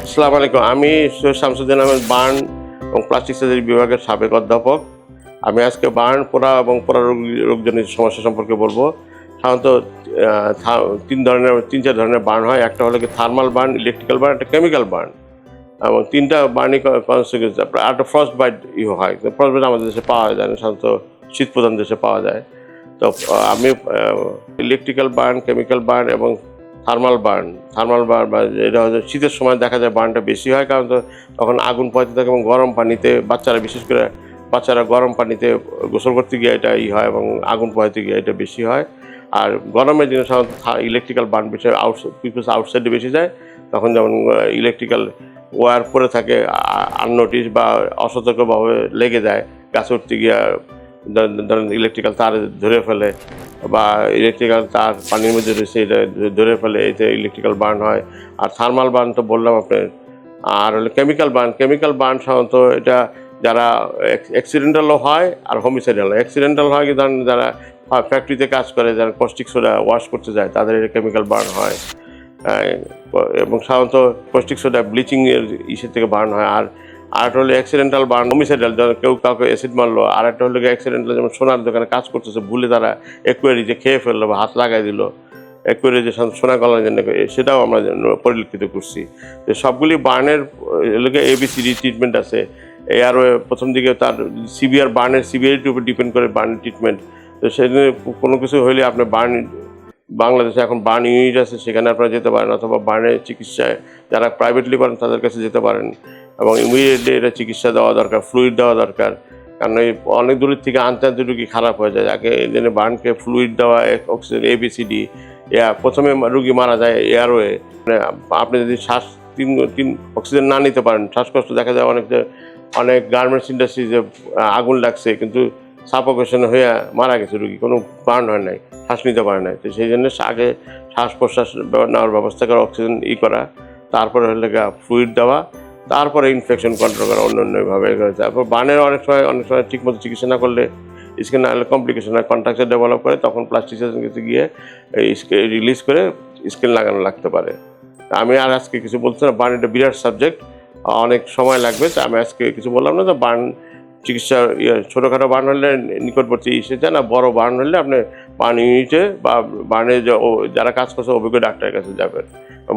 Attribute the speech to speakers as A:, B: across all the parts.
A: আসসালামু আলাইকুম। আমি সৈয়দ শামসুদ্দিন আহমেদ বার্ন এবং প্লাস্টিক সার্জারি বিভাগের সাবেক অধ্যাপক। আমি আজকে বার্ন, পোড়া এবং পোড়া রোগজনিত সমস্যা সম্পর্কে বলবো। সাধারণত তিন চার ধরনের বার্ন হয়। একটা হলো কি থার্মাল বার্ন, ইলেকট্রিক্যাল বার্ন, একটা কেমিক্যাল বার্ন, এবং তিনটা বার্নই কনসিকুয়েন্স। একটা ফ্রস্ট বাইট হয়। ফ্রস্ট বাইট আমাদের দেশে পাওয়া যায় না, সাধারণত শীত প্রধান দেশে পাওয়া যায়। তো আমি ইলেকট্রিক্যাল বার্ন, কেমিক্যাল বার্ন এবং থার্মাল বার্ন বা এটা হচ্ছে শীতের সময় দেখা যায় বার্নটা বেশি হয়, কারণ তখন আগুন পোহাতে থাকে এবং গরম পানিতে বিশেষ করে বাচ্চারা গরম পানিতে গোসল করতে গিয়ে এটা হয় এবং আগুন পোহাতে গিয়ে এটা বেশি হয়। আর গরমের দিনে সাধারণত ইলেকট্রিক্যাল বার্ন বেশি আউটসাইডে বেশি যায়। তখন যেমন ইলেকট্রিক্যাল ওয়্যার পরে থাকে আননোটিস বা অসতর্কভাবে লেগে যায়, গাছে উঠতে গিয়ে ধরেন ইলেকট্রিক্যাল তার ধরে ফেলে বা ইলেকট্রিক্যাল তার পানির মধ্যে রয়েছে, এটা ধরে ফেলে, এতে ইলেকট্রিক্যাল বার্ন হয়। আর থার্মাল বার্ন তো বললাম আপনার। আর হলো কেমিক্যাল বার্ন সাধারণত এটা যারা অ্যাক্সিডেন্টালও হয় আর হোমিসাইডাল হয়। অ্যাক্সিডেন্টাল হয় কি ধরেন যারা ফ্যাক্টরিতে কাজ করে, যারা কস্টিক সোডা ওয়াশ করতে যায়, তাদের এটা কেমিক্যাল বার্ন হয়। এবং সাধারণত কস্টিক সোডা ব্লিচিংয়ের থেকে বার্ন হয়। আর একটা হলো অ্যাক্সিডেন্টাল বার্ন, হোমিসাইডাল, যেমন কেউ কাউকে অ্যাসিড মারলো। আর একটা হলো অ্যাক্সিডেন্টাল, যেমন সোনার দোকানে কাজ করতেছে, ভুলে তারা একুয়ারি যে খেয়ে ফেললো বা হাত লাগাই দিল, একুয়ারি যে সোনা গলার জন্য, সেটাও আমরা পরিলক্ষিত করছি। তো সবগুলি বার্নের ABCD ট্রিটমেন্ট আছে। আরও প্রথম দিকে তার সিভিয়ারিটির উপর ডিপেন্ড করে বার্নের ট্রিটমেন্ট। তো সেদিনে কোনো কিছু হইলে আপনি বাংলাদেশে এখন বার্ন ইউনিট আছে, সেখানে আপনারা যেতে পারেন, অথবা বার্নের চিকিৎসায় যারা প্রাইভেটলি করেন তাদের কাছে যেতে পারেন। এবং ইমিডিয়েটলি এটা চিকিৎসা দেওয়া দরকার, ফ্লুইড দেওয়া দরকার, কারণ এই অনেক দূরের থেকে আনতে রুগী খারাপ হয়ে যায়। যাকে এই জন্য বার্নকে ফ্লুইড দেওয়া, অক্সিজেন, ABCD, প্রথমে রুগী মারা যায় এয়ারওয়ে। মানে আপনি যদি তিন অক্সিজেন না নিতে পারেন, শ্বাসকষ্ট দেখা যায় অনেক গার্মেন্টস ইন্ডাস্ট্রিতে আগুন লাগছে, কিন্তু সাফোকেশন হয়ে মারা গেছে রুগী, কোনো বার্ন হয় নাই, শ্বাস নিতে পারে নাই। তো সেই জন্য আগে শ্বাস প্রশ্বাস নেওয়ার ব্যবস্থা করা, অক্সিজেন করা, তারপরে হলে ফ্লুইড দেওয়া, তারপরে ইনফেকশন কন্ট্রোল করা অন্যান্যভাবে। তারপর বার্নের অনেক সময় ঠিকমতো চিকিৎসা না করলে স্কিন না হলে কমপ্লিকেশন হয়, কন্ট্রাকচার ডেভেলপ করে, তখন প্লাস্টিক সার্জনের কাছে গিয়ে রিলিজ করে স্কিন লাগানো লাগতে পারে। আমি আর আজকে কিছু বলতে না, বার্ন এটা বিরাট সাবজেক্ট, অনেক সময় লাগবে। তো আমি আজকে কিছু বললাম না। তো বার্ন চিকিৎসা ছোটোখাটো বার্ন হলে নিকটবর্তী যান, আর বড়ো বার্ন হলে আপনি বার্ন ইউনিটে বা বার্নের যারা কাজ করছে অভিজ্ঞ ডাক্তারের কাছে যাবেন।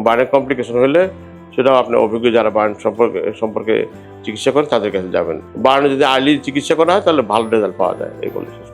A: বার্নের কমপ্লিকেশন হলে সেটাও আপনি অভিজ্ঞ যারা বার্ন সম্পর্কে চিকিৎসা করে তাদের কাছে যাবেন। বার্নে যদি আর্লি চিকিৎসা করা হয় তাহলে ভালো রেজাল্ট পাওয়া যায়। এই বলে শেষ।